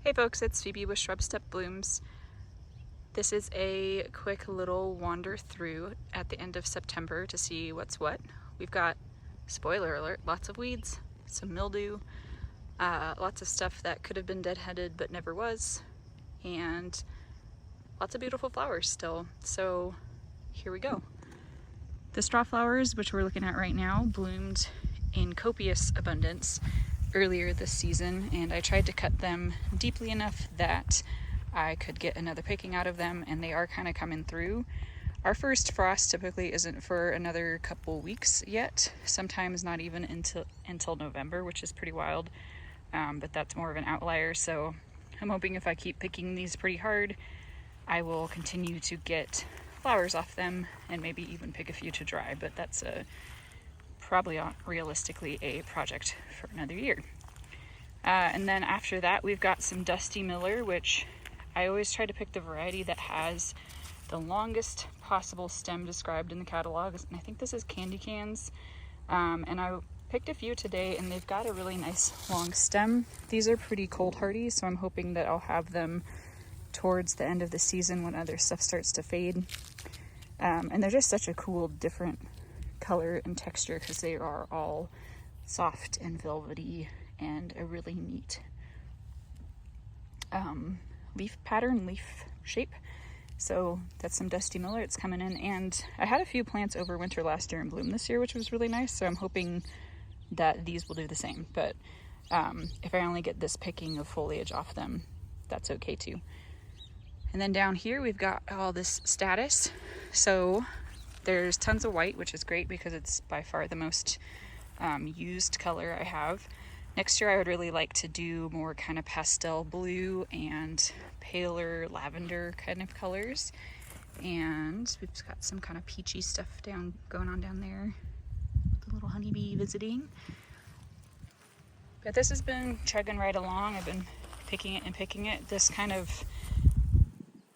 Hey folks, it's Phoebe with Shrubsteppe Blooms. This is a quick little wander through at the end of September to see what's what. We've got, spoiler alert, lots of weeds, some mildew, lots of stuff that could have been deadheaded but never was, and lots of beautiful flowers still. So here we go. The straw flowers, which we're looking at right now, bloomed in copious abundance earlier this season, and I tried to cut them deeply enough that I could get another picking out of them, and they are kind of coming through. Our first frost typically isn't for another couple weeks yet, sometimes not even until November, which is pretty wild, but that's more of an outlier. So I'm hoping if I keep picking these pretty hard, I will continue to get flowers off them and maybe even pick a few to dry, but that's probably realistically a project for another year. And then after that, we've got some Dusty Miller, which I always try to pick the variety that has the longest possible stem described in the catalog. And I think this is Candy Cans. And I picked a few today, and they've got a really nice long stem. These are pretty cold hardy, so I'm hoping that I'll have them towards the end of the season when other stuff starts to fade. And they're just such a cool, different color and texture because they are all soft and velvety and a really neat leaf pattern, leaf shape. So that's some Dusty Miller. It's coming in, and I had a few plants over winter last year and bloom this year, which was really nice. So I'm hoping that these will do the same. But if I only get this picking of foliage off them, that's okay too. And then down here we've got all this status. So there's tons of white, which is great because it's by far the most used color I have. Next year I would really like to do more kind of pastel blue and paler lavender kind of colors. And we've got some kind of peachy stuff going on down there. The little honeybee visiting. But this has been chugging right along. I've been picking it and picking it. This kind of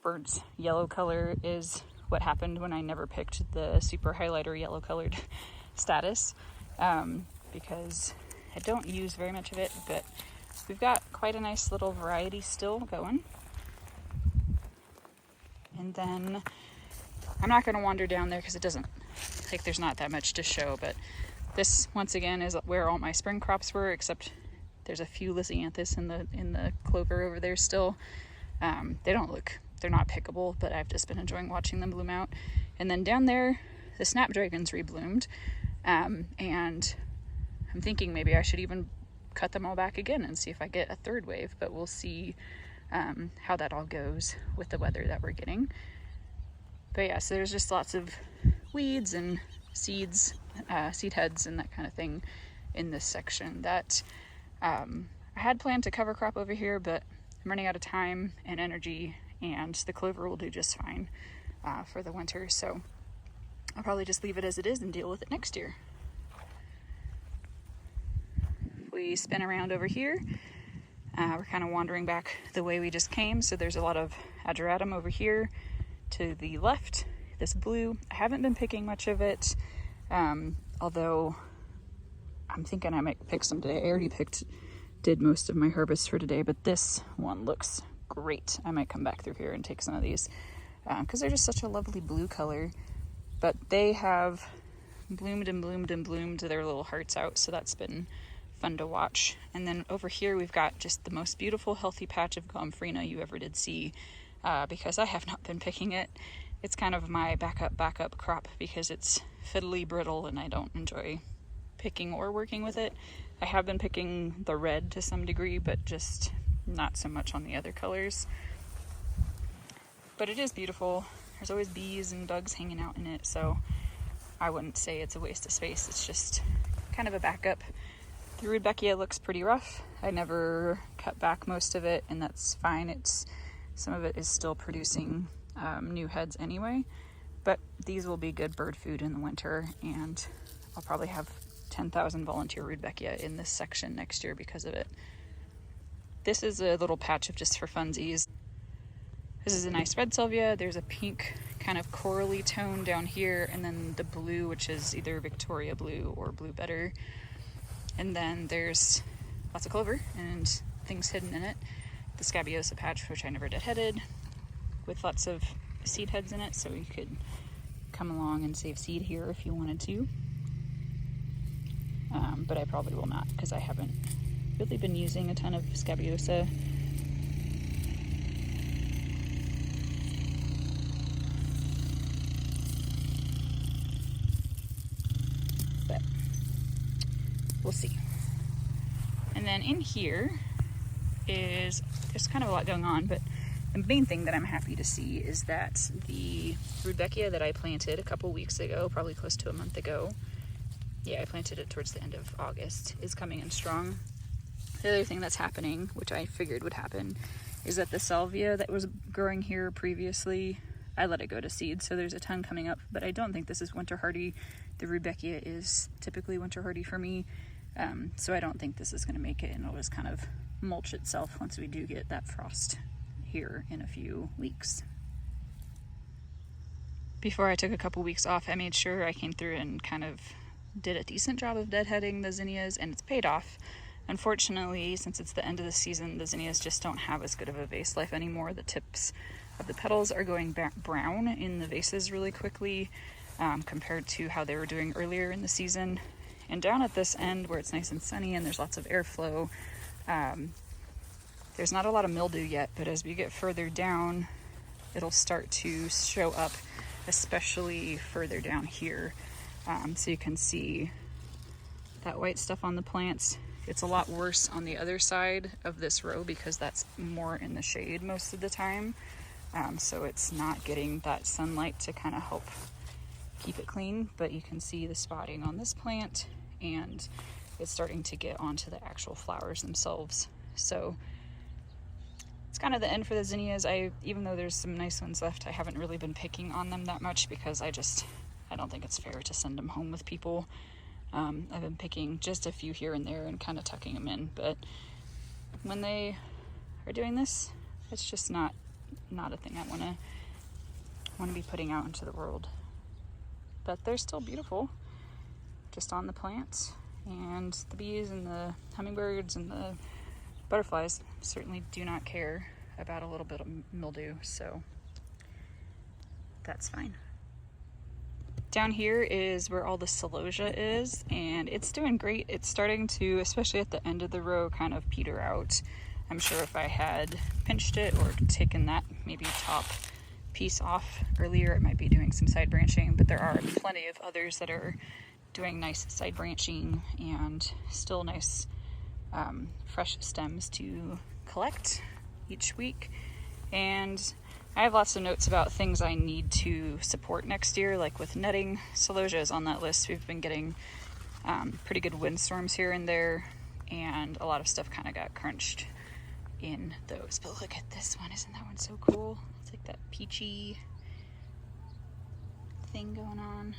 bird's yellow color is what happened when I never picked the super highlighter yellow colored status, because I don't use very much of it, but we've got quite a nice little variety still going. And then I'm not going to wander down there because it doesn't, like, there's not that much to show, but this once again is where all my spring crops were, except there's a few lisianthus in the clover over there still. They're not pickable, but I've just been enjoying watching them bloom out. And then down there, the snapdragons rebloomed, and I'm thinking maybe I should even cut them all back again and see if I get a third wave, but we'll see how that all goes with the weather that we're getting. But yeah, so there's just lots of weeds and seeds, seed heads and that kind of thing in this section that I had planned to cover crop over here, but I'm running out of time and energy, and the clover will do just fine for the winter, so I'll probably just leave it as it is and deal with it next year. If we spin around over here, we're kind of wandering back the way we just came, so there's a lot of ageratum over here to the left, this blue. I haven't been picking much of it, although I'm thinking I might pick some today. I already did most of my harvest for today, but this one looks great. I might come back through here and take some of these because they're just such a lovely blue color. But they have bloomed and bloomed and bloomed their little hearts out, so that's been fun to watch. And then over here we've got just the most beautiful healthy patch of gomphrena you ever did see, because I have not been picking it. It's kind of my backup crop because it's fiddly brittle and I don't enjoy picking or working with it. I have been picking the red to some degree, but just not so much on the other colors. But it is beautiful. There's always bees and bugs hanging out in it, so I wouldn't say it's a waste of space. It's just kind of a backup. The Rudbeckia looks pretty rough. I never cut back most of it, and that's fine. Some of it is still producing new heads anyway, but these will be good bird food in the winter, and I'll probably have 10,000 volunteer Rudbeckia in this section next year because of it. This is a little patch of just for funsies. This is a nice red salvia. There's a pink kind of corally tone down here, and then the blue, which is either Victoria blue or blue better. And then there's lots of clover and things hidden in it. the scabiosa patch, which I never deadheaded, with lots of seed heads in it, so you could come along and save seed here if you wanted to. But I probably will not, because I haven't really been using a ton of scabiosa. But we'll see. And then in here is, there's kind of a lot going on, but the main thing that I'm happy to see is that the rudbeckia that I planted a couple weeks ago, probably close to a month ago, yeah, I planted it towards the end of August, is coming in strong. The other thing that's happening, which I figured would happen, is that the salvia that was growing here previously, I let it go to seed, so there's a ton coming up, but I don't think this is winter hardy. The rudbeckia is typically winter hardy for me, so I don't think this is going to make it, and it'll just kind of mulch itself once we do get that frost here in a few weeks. Before I took a couple weeks off, I made sure I came through and kind of did a decent job of deadheading the zinnias, and it's paid off. Unfortunately, since it's the end of the season, the zinnias just don't have as good of a vase life anymore. The tips of the petals are going brown in the vases really quickly, compared to how they were doing earlier in the season. And down at this end where it's nice and sunny and there's lots of airflow, there's not a lot of mildew yet, but as we get further down, it'll start to show up, especially further down here. So you can see that white stuff on the plants. It's a lot worse on the other side of this row because that's more in the shade most of the time. So it's not getting that sunlight to kind of help keep it clean, but you can see the spotting on this plant, and it's starting to get onto the actual flowers themselves. So it's kind of the end for the zinnias. Even though there's some nice ones left, I haven't really been picking on them that much because I don't think it's fair to send them home with people. I've been picking just a few here and there and kind of tucking them in, but when they are doing this, it's just not a thing I want to be putting out into the world. But they're still beautiful, just on the plants, and the bees and the hummingbirds and the butterflies certainly do not care about a little bit of mildew, so that's fine. Down here is where all the celosia is, and it's doing great. It's starting to, especially at the end of the row, kind of peter out. I'm sure if I had pinched it or taken that maybe top piece off earlier, it might be doing some side branching, but there are plenty of others that are doing nice side branching and still nice fresh stems to collect each week. And I have lots of notes about things I need to support next year, like with netting. Celosia is on that list. We've been getting pretty good windstorms here and there, and a lot of stuff kind of got crunched in those. But look at this one. Isn't that one so cool? It's like that peachy thing going on.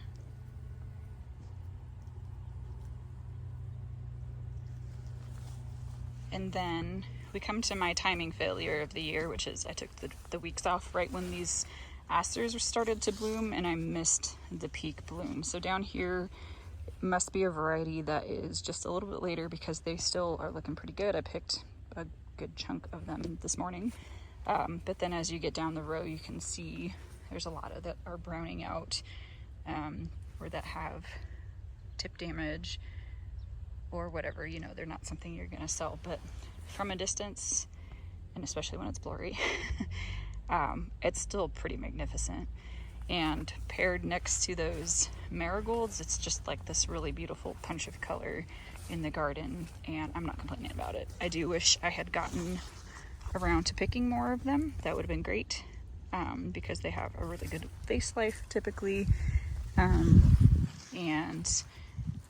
And then we come to my timing failure of the year, which is I took the weeks off right when these asters started to bloom, and I missed the peak bloom. So down here must be a variety that is just a little bit later because they still are looking pretty good. I picked a good chunk of them this morning. But then as you get down the row, you can see there's a lot of that are browning out, or that have tip damage or whatever. You know, they're not something you're going to sell, but from a distance, and especially when it's blurry, it's still pretty magnificent. And paired next to those marigolds, it's just like this really beautiful punch of color in the garden, and I'm not complaining about it. I do wish I had gotten around to picking more of them. That would have been great, because they have a really good vase life typically, and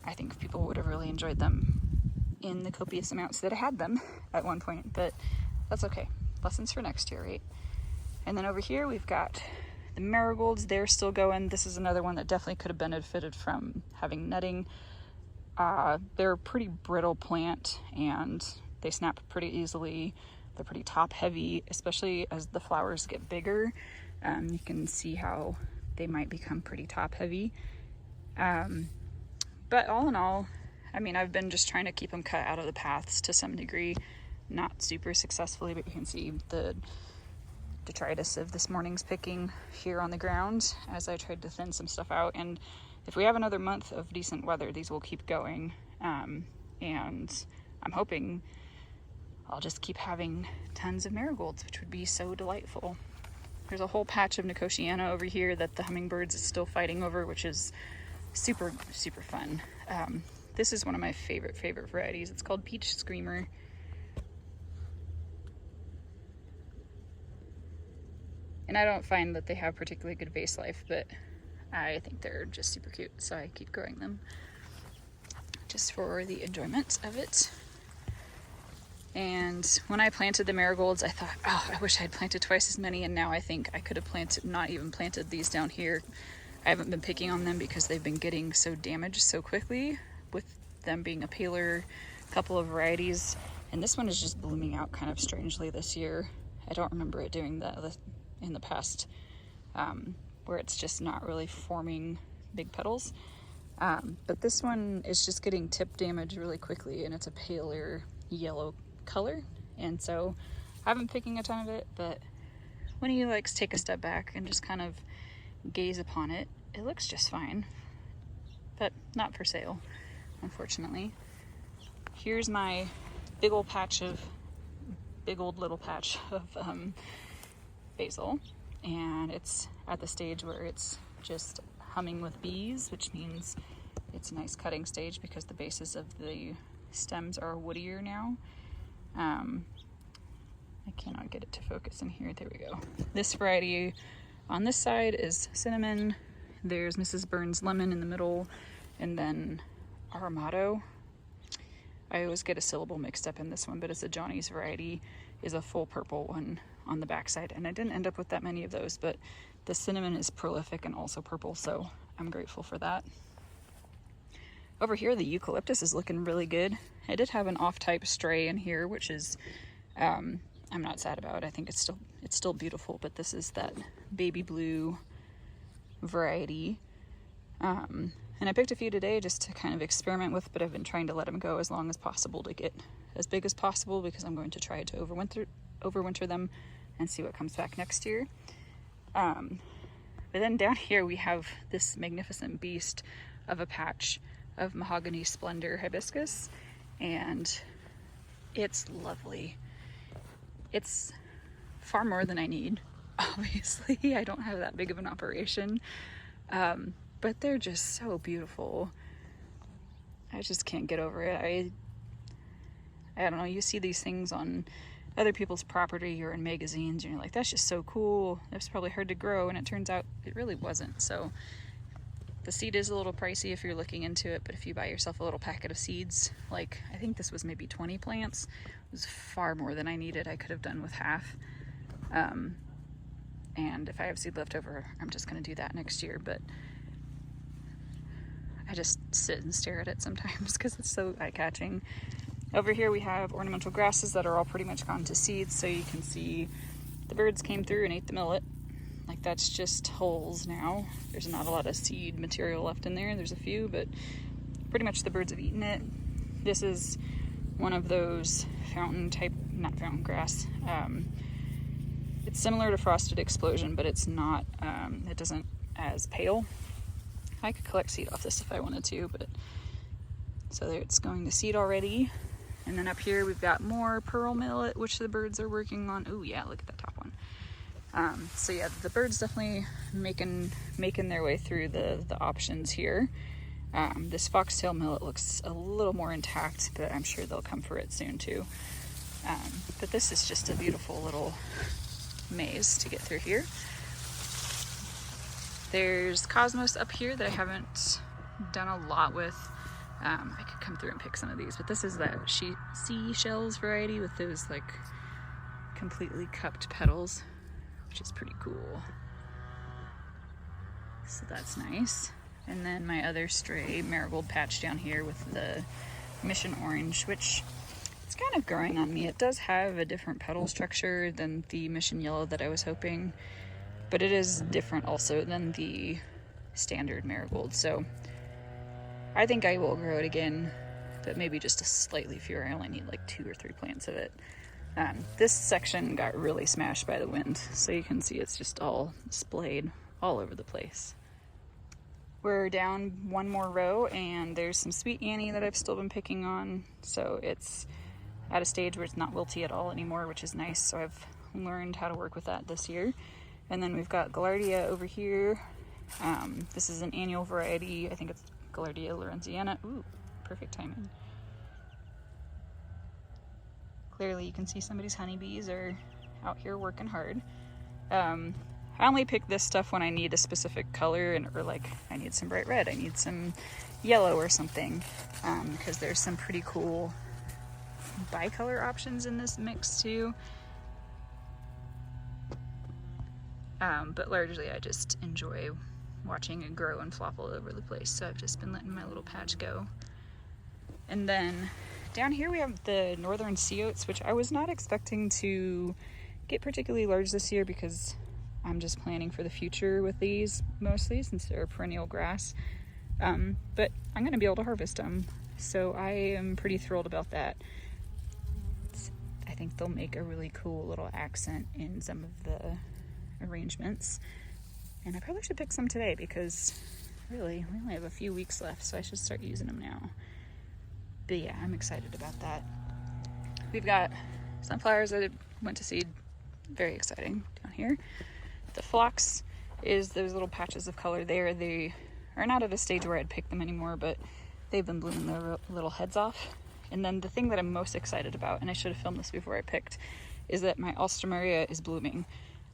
I think people would have really enjoyed them in the copious amounts that I had them at one point, but that's okay. Lessons for next year, right? And then over here we've got the marigolds. They're still going. This is another one that definitely could have benefited from having netting. They're a pretty brittle plant and they snap pretty easily. They're pretty top heavy, especially as the flowers get bigger. You can see how they might become pretty top heavy. But all in all, I mean, I've been just trying to keep them cut out of the paths to some degree. not super successfully, but you can see the detritus of this morning's picking here on the ground as I tried to thin some stuff out. And if we have another month of decent weather, these will keep going. And I'm hoping I'll just keep having tons of marigolds, which would be so delightful. There's a whole patch of Nicotiana over here that the hummingbirds is still fighting over, which is super, super fun. This is one of my favorite varieties. It's called Peach Screamer. And I don't find that they have particularly good vase life, but I think they're just super cute, so I keep growing them just for the enjoyment of it. And when I planted the marigolds, I thought, oh, I wish I had planted twice as many, and now I think I could have not even planted these down here. I haven't been picking on them because they've been getting so damaged so quickly, with them being a paler couple of varieties. And this one is just blooming out kind of strangely this year. I don't remember it doing that in the past, where it's just not really forming big petals. But this one is just getting tip damage really quickly, and it's a paler yellow color. And so I've been picking a ton of it, but when you like take a step back and just kind of gaze upon it, it looks just fine, but not for sale, unfortunately. Here's my big old little patch of basil, and it's at the stage where it's just humming with bees, which means it's a nice cutting stage because the bases of the stems are woodier now. I cannot get it to focus in here. There we go. This variety on this side is cinnamon. There's Mrs. Burns lemon in the middle, and then Aramato. I always get a syllable mixed up in this one, but it's a Johnny's variety, is a full purple one on the backside, and I didn't end up with that many of those, but the cinnamon is prolific and also purple, so I'm grateful for that. Over here, the eucalyptus is looking really good. I did have an off-type stray in here, which is I'm not sad about. I think it's still beautiful, but this is that baby blue variety. And I picked a few today just to kind of experiment with, but I've been trying to let them go as long as possible to get as big as possible, because I'm going to try to overwinter them and see what comes back next year. But then down here we have this magnificent beast of a patch of Mahogany Splendor hibiscus, and it's lovely. It's far more than I need, obviously. I don't have that big of an operation, but they're just so beautiful. I just can't get over it. I don't know, you see these things on other people's property or in magazines, and you're like, that's just so cool. That's probably hard to grow, and it turns out it really wasn't. So the seed is a little pricey if you're looking into it, but if you buy yourself a little packet of seeds, like I think this was maybe 20 plants, it was far more than I needed. I could have done with half. And if I have seed left over, I'm just going to do that next year. But I just sit and stare at it sometimes because it's so eye-catching. Over here we have ornamental grasses that are all pretty much gone to seed, so you can see the birds came through and ate the millet. Like, that's just holes now. There's not a lot of seed material left in there. There's a few, but pretty much the birds have eaten it. This is one of those not fountain grass. It's similar to frosted explosion, but it's not, it doesn't as pale. I could collect seed off this if I wanted to, but so there, it's going to seed already. And then up here we've got more pearl millet, which the birds are working on. Oh yeah, look at that top one. So yeah, the birds definitely making their way through the options here. This foxtail millet looks a little more intact, but I'm sure they'll come for it soon too. But this is just a beautiful little maze to get through here. There's cosmos up here that I haven't done a lot with. I could come through and pick some of these, but this is that seashells variety with those like completely cupped petals, which is pretty cool. So that's nice. And then my other stray marigold patch down here with the mission orange, which it's kind of growing on me. It does have a different petal structure than the mission yellow that I was hoping, but it is different also than the standard marigold. So I think I will grow it again but maybe just a slightly fewer. I only need like 2 or 3 plants of it. This section got really smashed by the wind, so you can see it's just all splayed all over the place. We're down one more row, and there's some sweet Annie that I've still been picking on, so it's at a stage where it's not wilty at all anymore, which is nice. So I've learned how to work with that this year. And then we've got Gaillardia over here. This is an annual variety. I think it's Gaillardia lorenziana. Ooh, perfect timing. Clearly you can see somebody's honeybees are out here working hard. I only pick this stuff when I need a specific color, or like I need some bright red, I need some yellow or something, because there's some pretty cool bicolor options in this mix too. But largely I just enjoy watching it grow and flop all over the place, so I've just been letting my little patch go. And then down here we have the northern sea oats, which I was not expecting to get particularly large this year because I'm just planning for the future with these mostly, since they're a perennial grass. But I'm going to be able to harvest them, so I am pretty thrilled about that. I think they'll make a really cool little accent in some of the arrangements. And I probably should pick some today because really we only have a few weeks left, so I should start using them now. But yeah, I'm excited about that. We've got sunflowers that went to seed. Very exciting down here. The phlox is those little patches of color there. They are not at a stage where I'd pick them anymore, but they've been blooming their little heads off. And then the thing that I'm most excited about, and I should have filmed this before I picked, is that my alstroemeria is blooming.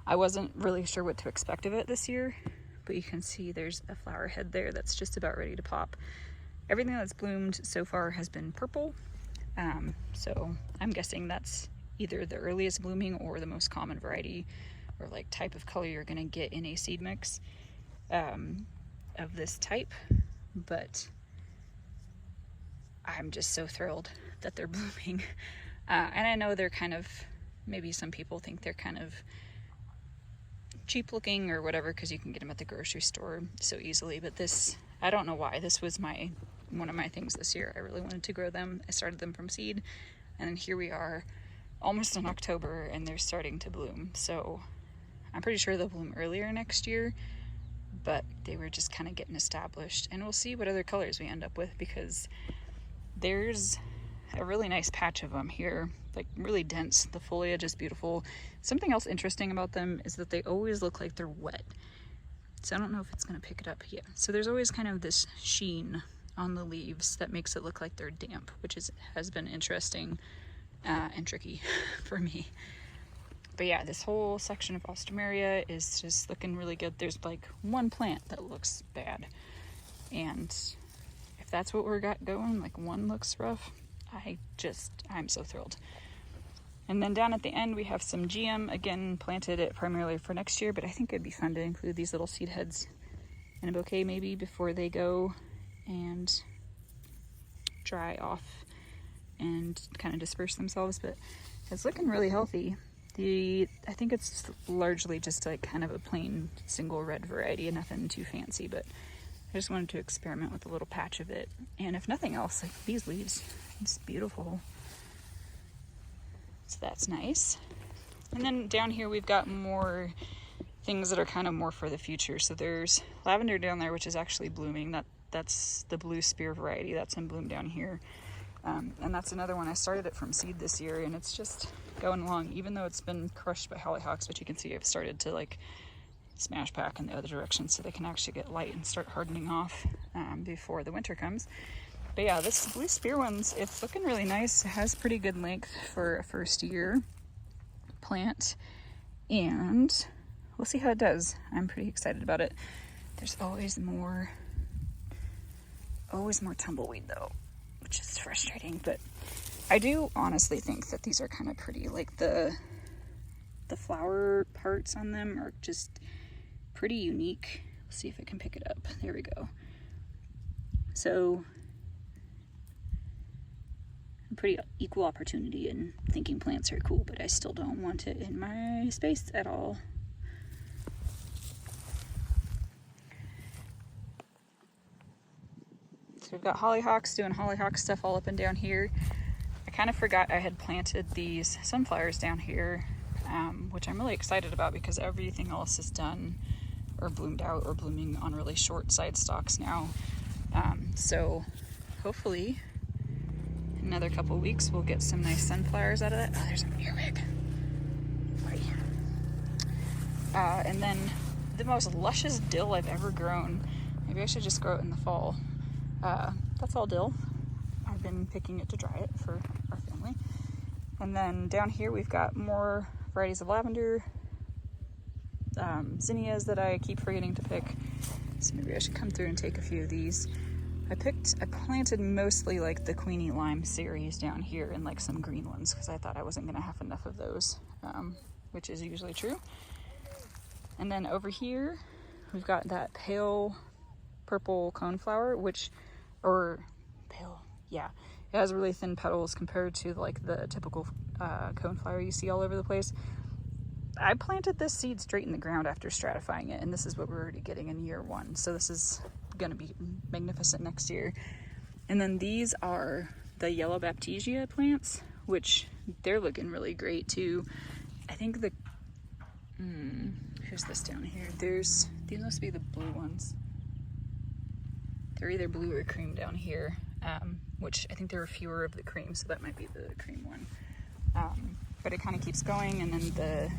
I wasn't really sure what to expect of it this year, but you can see there's a flower head there that's just about ready to pop. Everything that's bloomed so far has been purple, so I'm guessing that's either the earliest blooming or the most common variety or like type of color you're gonna get in a seed mix of this type. But I'm just so thrilled that they're blooming. And I know they're kind of, maybe some people think they're kind of cheap looking or whatever because you can get them at the grocery store so easily, but this, I don't know why, this was one of my things this year. I really wanted to grow them. I started them from seed, and then here we are almost in October and they're starting to bloom. So I'm pretty sure they'll bloom earlier next year, but they were just kind of getting established, and we'll see what other colors we end up with because there's a really nice patch of them here, like really dense. The foliage is beautiful. Something else interesting about them is that they always look like they're wet. So I don't know if it's going to pick it up yet. So there's always kind of this sheen on the leaves that makes it look like they're damp, which has been interesting and tricky for me. But yeah, this whole section of alstroemeria is just looking really good. There's like one plant that looks bad, and if that's what we're got going, like one looks rough, I'm so thrilled. And then down at the end we have some GM, again planted it primarily for next year, but I think it'd be fun to include these little seed heads in a bouquet maybe before they go and dry off and kind of disperse themselves. But it's looking really healthy. I think it's largely just like kind of a plain single red variety and nothing too fancy, but I just wanted to experiment with a little patch of it. And if nothing else, like these leaves, it's beautiful. So that's nice. And then down here we've got more things that are kind of more for the future. So there's lavender down there, which is actually blooming. That's the blue spear variety that's in bloom down here. And that's another one. I started it from seed this year, and it's just going along, even though it's been crushed by hollyhocks, which you can see I've started to like smash back in the other direction so they can actually get light and start hardening off before the winter comes. But yeah, this blue spear one's, it's looking really nice. It has pretty good length for a first year plant, and we'll see how it does. I'm pretty excited about it. There's always more tumbleweed though, which is frustrating, but I do honestly think that these are kind of pretty. Like the flower parts on them are just pretty unique. Let's see if I can pick it up. There we go. So pretty equal opportunity in thinking plants are cool, but I still don't want it in my space at all. So we've got hollyhocks doing hollyhock stuff all up and down here. I kind of forgot I had planted these sunflowers down here, which I'm really excited about because everything else is done or bloomed out or blooming on really short side stalks now. So hopefully in another couple weeks we'll get some nice sunflowers out of that. Oh, there's an earwig. And then the most luscious dill I've ever grown. Maybe I should just grow it in the fall. That's all dill. I've been picking it to dry it for our family. And then down here we've got more varieties of lavender, zinnias that I keep forgetting to pick. So maybe I should come through and take a few of these. I planted mostly like the Queenie Lime series down here and like some green ones because I thought I wasn't going to have enough of those, which is usually true. And then over here, we've got that pale purple coneflower, it has really thin petals compared to like the typical coneflower you see all over the place. I planted this seed straight in the ground after stratifying it, and this is what we're already getting in year 1. So this is gonna be magnificent next year. And then these are the yellow baptisia plants, which they're looking really great too. I think here's this down here. These must be the blue ones. They're either blue or cream down here, which I think there are fewer of the cream, so that might be the cream one. But it kind of keeps going, and then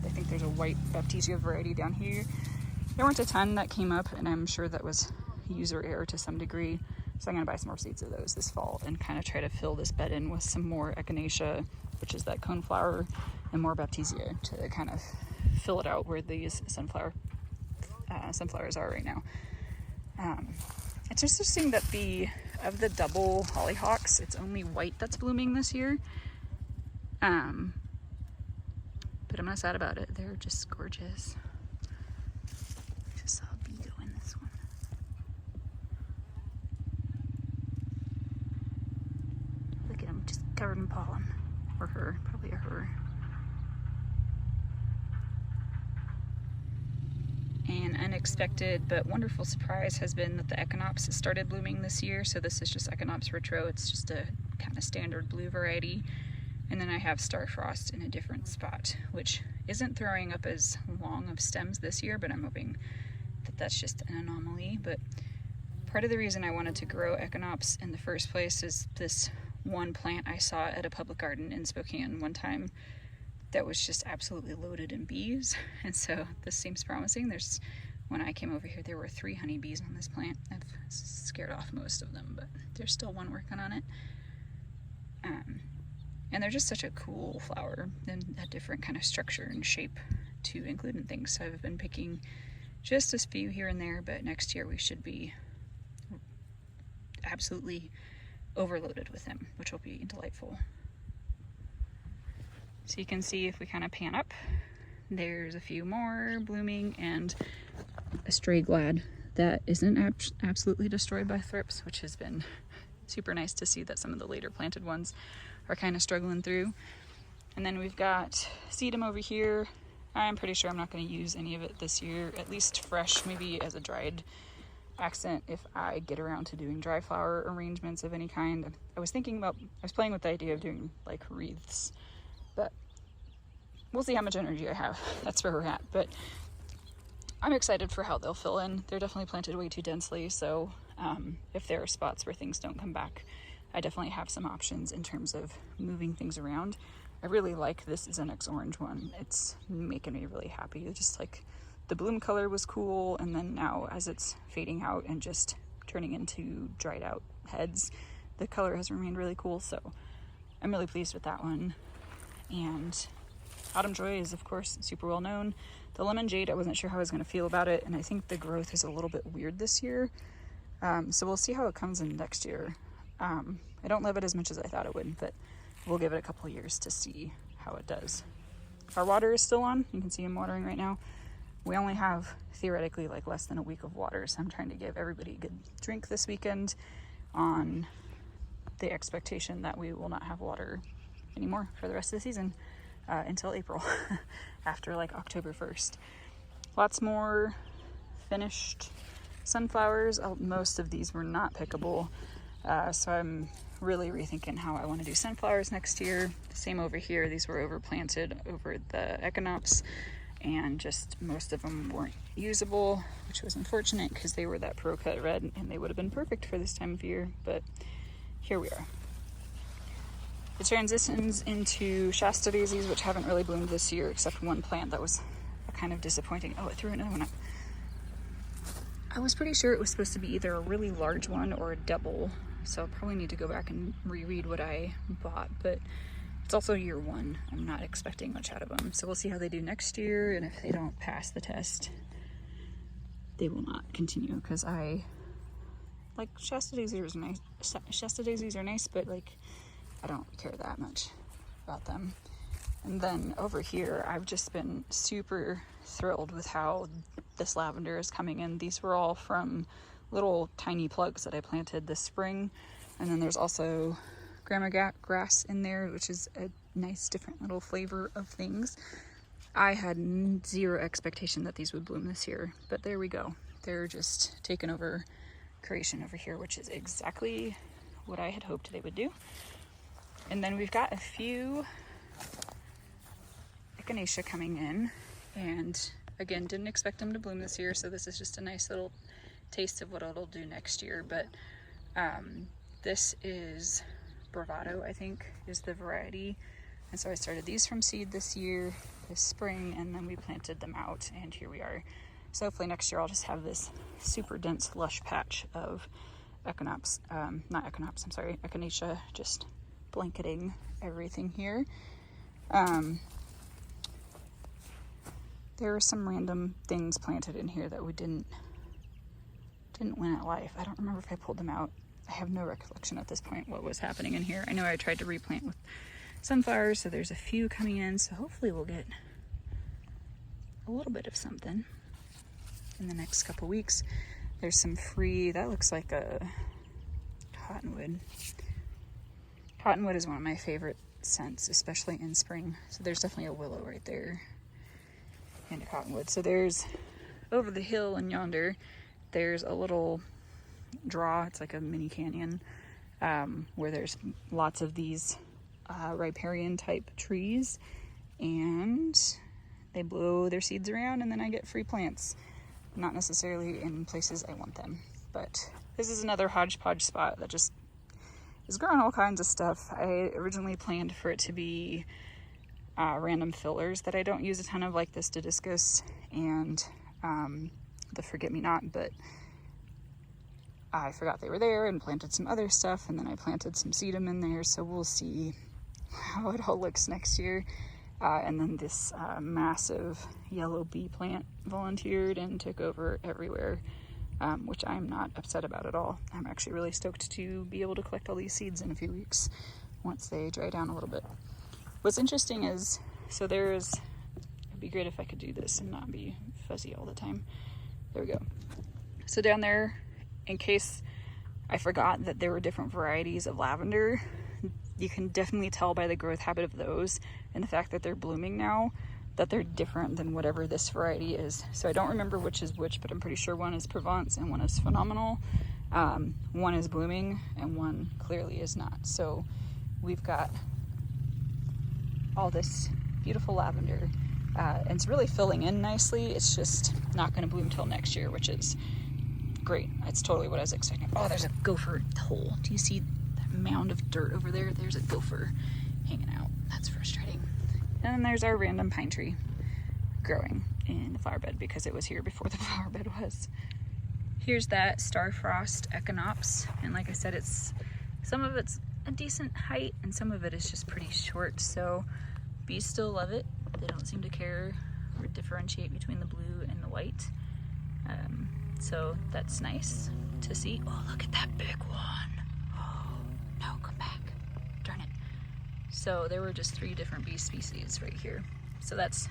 I think there's a white baptisia variety down here. There weren't a ton that came up, and I'm sure that was user error to some degree. So I'm gonna buy some more seeds of those this fall and kind of try to fill this bed in with some more echinacea, which is that coneflower, and more baptisia to kind of fill it out where these sunflowers are right now. It's interesting that of the double hollyhocks, it's only white that's blooming this year. But I'm not sad about it. They're just gorgeous. I just saw a bee go in this one. Look at him, just covered in pollen. Or her, probably a her. An unexpected but wonderful surprise has been that the Echinops has started blooming this year. So this is just Echinops retro. It's just a kind of standard blue variety. And then I have Starfrost in a different spot, which isn't throwing up as long of stems this year, but I'm hoping that that's just an anomaly. But part of the reason I wanted to grow Echinops in the first place is this one plant I saw at a public garden in Spokane one time that was just absolutely loaded in bees. And so this seems promising. When I came over here, there were 3 honeybees on this plant. I've scared off most of them, but there's still one working on it. And they're just such a cool flower and a different kind of structure and shape to include in things. So I've been picking just a few here and there, but next year we should be absolutely overloaded with them, which will be delightful. So you can see if we kind of pan up, there's a few more blooming and a stray glad that isn't absolutely destroyed by thrips, which has been super nice to see that some of the later planted ones are kind of struggling through. And then we've got sedum over here. I'm pretty sure I'm not going to use any of it this year, at least fresh, maybe as a dried accent if I get around to doing dry flower arrangements of any kind. I was playing with the idea of doing like wreaths, but we'll see how much energy I have. That's where we're at. But I'm excited for how they'll fill in. They're definitely planted way too densely, so if there are spots where things don't come back, I definitely have some options in terms of moving things around. I really like this Zinnias orange one. It's making me really happy. Just like the bloom color was cool, and then now as it's fading out and just turning into dried out heads, the color has remained really cool, so I'm really pleased with that one. And Autumn Joy is, of course, super well known. The Lemon Jade, I wasn't sure how I was going to feel about it, and I think the growth is a little bit weird this year. So we'll see how it comes in next year. I don't love it as much as I thought it would, but we'll give it a couple years to see how it does. Our water is still on. You can see I'm watering right now. We only have theoretically like less than a week of water, so I'm trying to give everybody a good drink this weekend on the expectation that we will not have water anymore for the rest of the season until April, after like October 1st. Lots more finished sunflowers. Most of these were not pickable, so I'm really rethinking how I want to do sunflowers next year. Same over here, these were overplanted over the echinopsis, and just most of them weren't usable, which was unfortunate because they were that pro cut red and they would have been perfect for this time of year, but here we are. It transitions into Shasta daisies, which haven't really bloomed this year except one plant that was kind of disappointing. Oh, it threw another one up. I was pretty sure it was supposed to be either a really large one or a double, so I'll probably need to go back and reread what I bought, but it's also year one. I'm not expecting much out of them, so we'll see how they do next year, and if they don't pass the test, they will not continue, because I like Shasta daisies are nice. Shasta daisies are nice, but like I don't care that much about them. And then over here, I've just been super thrilled with how this lavender is coming in. These were all from little tiny plugs that I planted this spring, and then there's also grandma grass in there, which is a nice different little flavor of things. I had zero expectation that these would bloom this year, but there we go. They're just taking over creation over here, which is exactly what I had hoped they would do. And then we've got a few echinacea coming in, and again, didn't expect them to bloom this year, so this is just a nice little taste of what it'll do next year. But this is Bravado, I think, is the variety, and so I started these from seed this spring, and then we planted them out, and here we are. So hopefully next year I'll just have this super dense lush patch of echinacea just blanketing everything here. There were some random things planted in here that we didn't win at life. I don't remember if I pulled them out. I have no recollection at this point what was happening in here. I know I tried to replant with sunflowers, so there's a few coming in, so hopefully we'll get a little bit of something in the next couple weeks. There's some free, that looks like a cottonwood. Cottonwood is one of my favorite scents, especially in spring. So there's definitely a willow right there and a cottonwood. So there's, over the hill and yonder, there's a little draw. It's like a mini canyon where there's lots of these riparian type trees, and they blow their seeds around, and then I get free plants. Not necessarily in places I want them, but this is another hodgepodge spot that just is growing all kinds of stuff. I originally planned for it to be random fillers that I don't use a ton of, like this Didiscus and the forget-me-not, but I forgot they were there and planted some other stuff, and then I planted some sedum in there, so we'll see how it all looks next year. And then this massive yellow bee plant volunteered and took over everywhere, which I'm not upset about at all. I'm actually really stoked to be able to collect all these seeds in a few weeks once they dry down a little bit. What's interesting is, so it'd be great if I could do this and not be fuzzy all the time. There we go. So down there, in case I forgot that there were different varieties of lavender, you can definitely tell by the growth habit of those and the fact that they're blooming now that they're different than whatever this variety is. So I don't remember which is which, but I'm pretty sure one is Provence and one is Phenomenal. One is blooming and one clearly is not. So we've got all this beautiful lavender, and it's really filling in nicely. It's just not going to bloom till next year, which is great. It's totally what I was expecting. Oh, there's a gopher hole. Do you see that mound of dirt over there? There's a gopher hanging out. That's frustrating. And then there's our random pine tree growing in the flower bed because it was here before the flower bed was. Here's that starfrost echinopsis, and like I said, some of it's a decent height and some of it is just pretty short, so bees still love it. They don't seem to care or differentiate between the blue and the white, so that's nice to see. Oh, look at that big one. Oh no, come back, darn it. So there were just 3 different bee species right here, so that's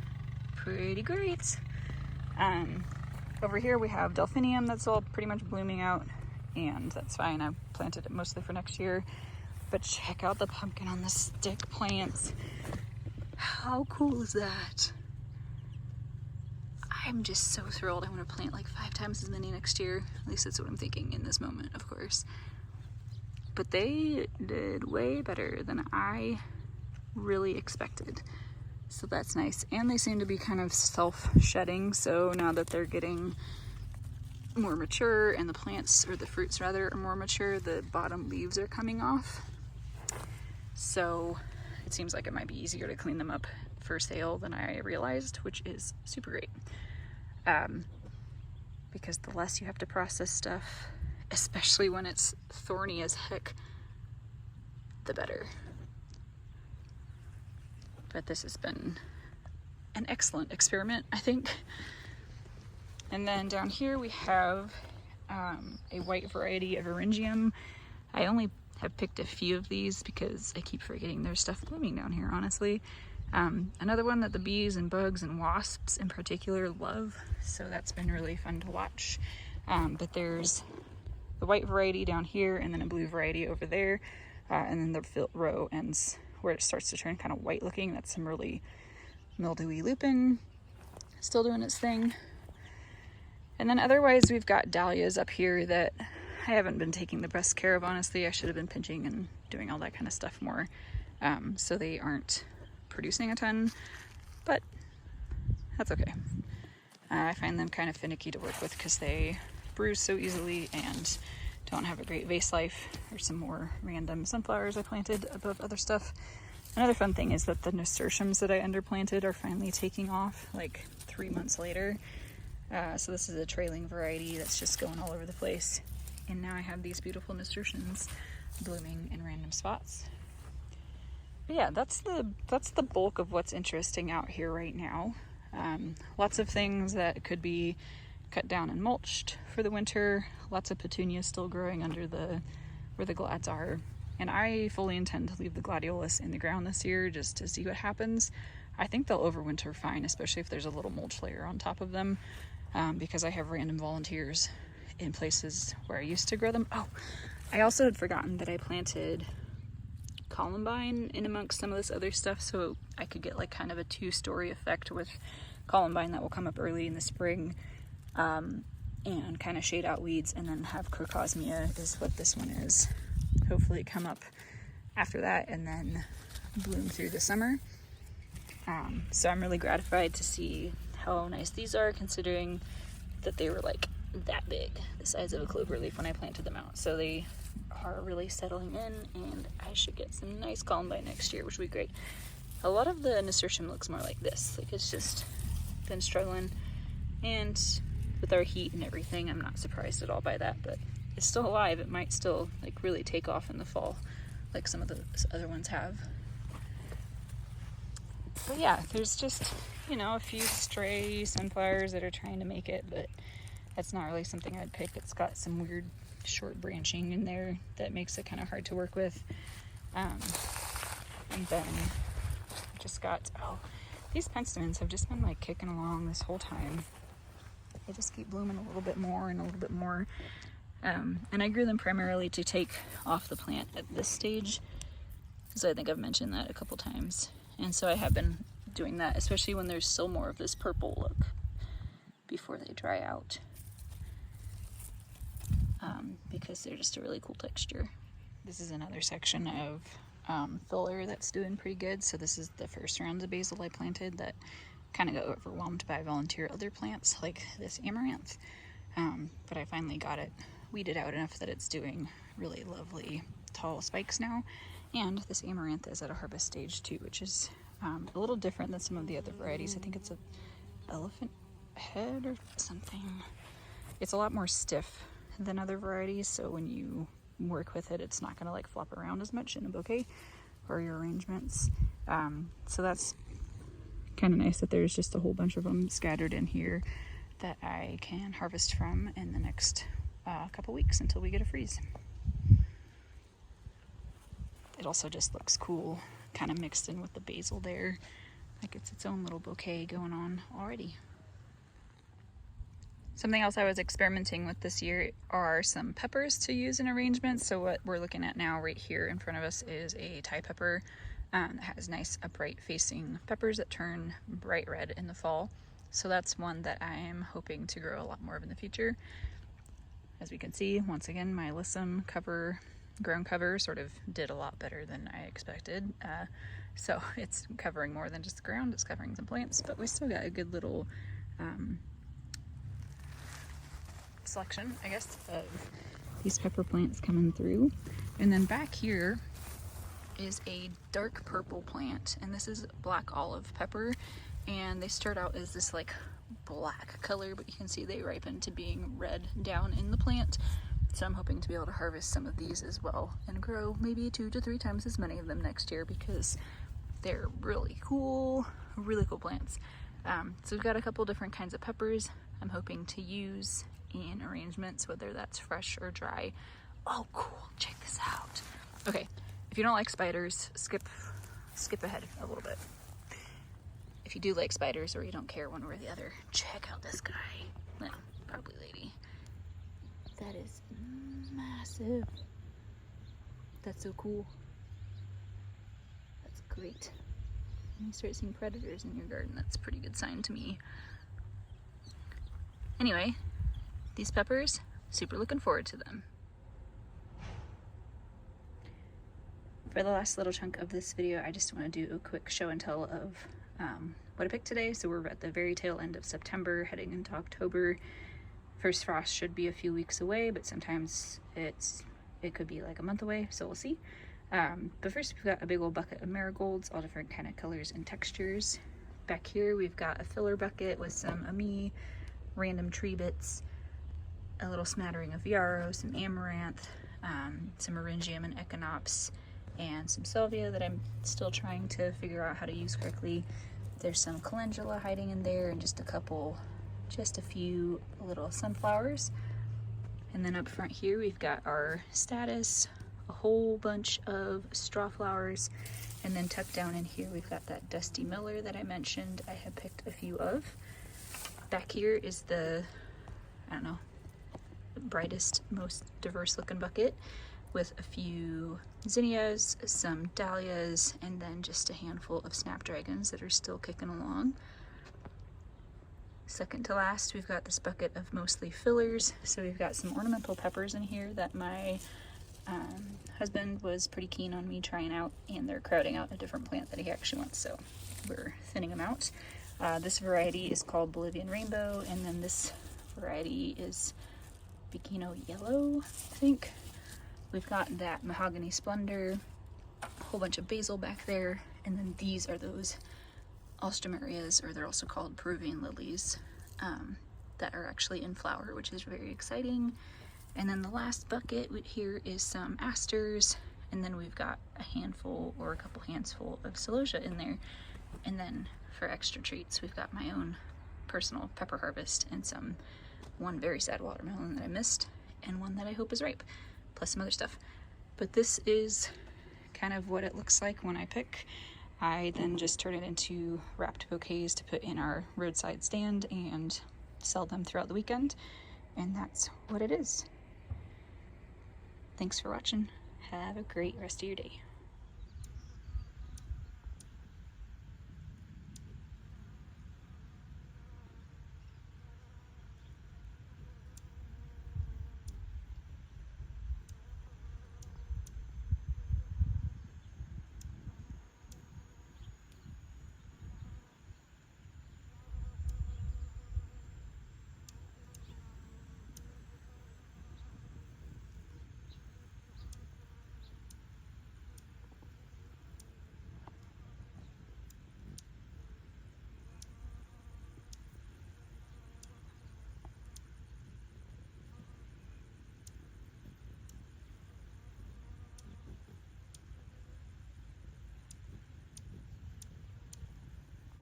pretty great. Over here we have delphinium that's all pretty much blooming out, and that's fine. I planted it mostly for next year. But check out the pumpkin on the stick plants. How cool is that? I'm just so thrilled. I want to plant like 5 times as many next year. At least that's what I'm thinking in this moment, of course. But they did way better than I really expected. So that's nice. And they seem to be kind of self-shedding. So now that they're getting more mature and the plants, or the fruits rather, are more mature, the bottom leaves are coming off. So it seems like it might be easier to clean them up for sale than I realized, which is super great. Because the less you have to process stuff, especially when it's thorny as heck, the better. But this has been an excellent experiment, I think. And then down here we have a white variety of eryngium. I only have picked a few of these because I keep forgetting there's stuff blooming down here, honestly. Another one that the bees and bugs and wasps in particular love, so that's been really fun to watch. But there's the white variety down here, and then a blue variety over there, and then the row ends where it starts to turn kind of white looking. That's some really mildewy lupin, still doing its thing. And then otherwise we've got dahlias up here that I haven't been taking the best care of, honestly. I should have been pinching and doing all that kind of stuff more. So they aren't producing a ton, but that's okay. I find them kind of finicky to work with because they bruise so easily and don't have a great vase life. There's some more random sunflowers I planted above other stuff. Another fun thing is that the nasturtiums that I underplanted are finally taking off like 3 months later. So this is a trailing variety that's just going all over the place. And now I have these beautiful nasturtiums blooming in random spots. But yeah, that's the bulk of what's interesting out here right now. Lots of things that could be cut down and mulched for the winter. Lots of petunias still growing under where the glads are. And I fully intend to leave the gladiolus in the ground this year just to see what happens. I think they'll overwinter fine, especially if there's a little mulch layer on top of them, because I have random volunteers in places where I used to grow them. Oh, I also had forgotten that I planted columbine in amongst some of this other stuff, so I could get like kind of a 2-story effect with columbine that will come up early in the spring, and kind of shade out weeds, and then have crocosmia is what this one is. Hopefully come up after that and then bloom through the summer. So I'm really gratified to see how nice these are, considering that they were like that big, the size of a clover leaf when I planted them out. So they are really settling in, and I should get some nice columbine next year, which would be great. A lot of the nasturtium looks more like this, like it's just been struggling, and with our heat and everything, I'm not surprised at all by that, but it's still alive. It might still like really take off in the fall like some of the other ones have. But yeah, there's just, a few stray sunflowers that are trying to make it, but that's not really something I'd pick. It's got some weird short branching in there that makes it kind of hard to work with. And then I just got, these penstemons have just been like kicking along this whole time. They just keep blooming a little bit more and a little bit more. And I grew them primarily to take off the plant at this stage, so I think I've mentioned that a couple times. And so I have been doing that, especially when there's still more of this purple look before they dry out, because they're just a really cool texture. This is another section of filler that's doing pretty good. So this is the first round of basil I planted that kind of got overwhelmed by volunteer other plants like this amaranth. But I finally got it weeded out enough that it's doing really lovely tall spikes now. And this amaranth is at a harvest stage too, which is a little different than some of the other varieties. I think it's an elephant head or something. It's a lot more stiff than other varieties, so when you work with it, it's not going to like flop around as much in a bouquet or your arrangements. So that's kind of nice that there's just a whole bunch of them scattered in here that I can harvest from in the next couple weeks until we get a freeze. It also just looks cool, kind of mixed in with the basil there. Like it's its own little bouquet going on already. Something else I was experimenting with this year are some peppers to use in arrangements. So what we're looking at now right here in front of us is a Thai pepper that has nice upright facing peppers that turn bright red in the fall. So that's one that I'm hoping to grow a lot more of in the future. As we can see, once again, my alyssum ground cover sort of did a lot better than I expected. So it's covering more than just the ground, it's covering some plants, but we still got a good little selection, I guess, of these pepper plants coming through. And then back here is a dark purple plant, and this is black olive pepper, and they start out as this like black color, but you can see they ripen to being red down in the plant. So I'm hoping to be able to harvest some of these as well and grow maybe 2 to 3 times as many of them next year, because they're really cool plants. So we've got a couple different kinds of peppers I'm hoping to use in arrangements, whether that's fresh or dry. Oh cool, check this out. Okay, if you don't like spiders, skip ahead a little bit. If you do like spiders, or you don't care one way or the other, check out this guy. Well, probably lady. That is massive. That's so cool. That's great. When you start seeing predators in your garden, that's a pretty good sign to me. Anyway, these peppers, super looking forward to them. For the last little chunk of this video, I just want to do a quick show and tell of what I picked today. So we're at the very tail end of September, heading into October. First frost should be a few weeks away, but sometimes it could be like a month away, so we'll see. But first we've got a big old bucket of marigolds, all different kind of colors and textures. Back here we've got a filler bucket with some amie, random tree bits, a little smattering of yarrow, some amaranth, some eryngium and echinops, and some salvia that I'm still trying to figure out how to use correctly. There's some calendula hiding in there, and just a few little sunflowers. And then up front here we've got our status, a whole bunch of straw flowers, and then tucked down in here we've got that dusty miller that I mentioned I had picked a few of. Back here is the, I don't know, the brightest, most diverse looking bucket with a few zinnias, some dahlias, and then just a handful of snapdragons that are still kicking along. Second to last, we've got this bucket of mostly fillers. So we've got some ornamental peppers in here that my husband was pretty keen on me trying out, and they're crowding out a different plant that he actually wants, so we're thinning them out. This variety is called Bolivian Rainbow, and then this variety is Bikino Yellow, I think. We've got that Mahogany Splendor, a whole bunch of basil back there, and then these are those alstroemerias, or they're also called Peruvian lilies, that are actually in flower, which is very exciting. And then the last bucket here is some asters, and then we've got a handful or a couple handfuls of celosia in there. And then for extra treats, we've got my own personal pepper harvest and one very sad watermelon that I missed, and one that I hope is ripe, plus some other stuff. But this is kind of what it looks like when I pick. I then just turn it into wrapped bouquets to put in our roadside stand and sell them throughout the weekend. And that's what it is. Thanks for watching. Have a great rest of your day.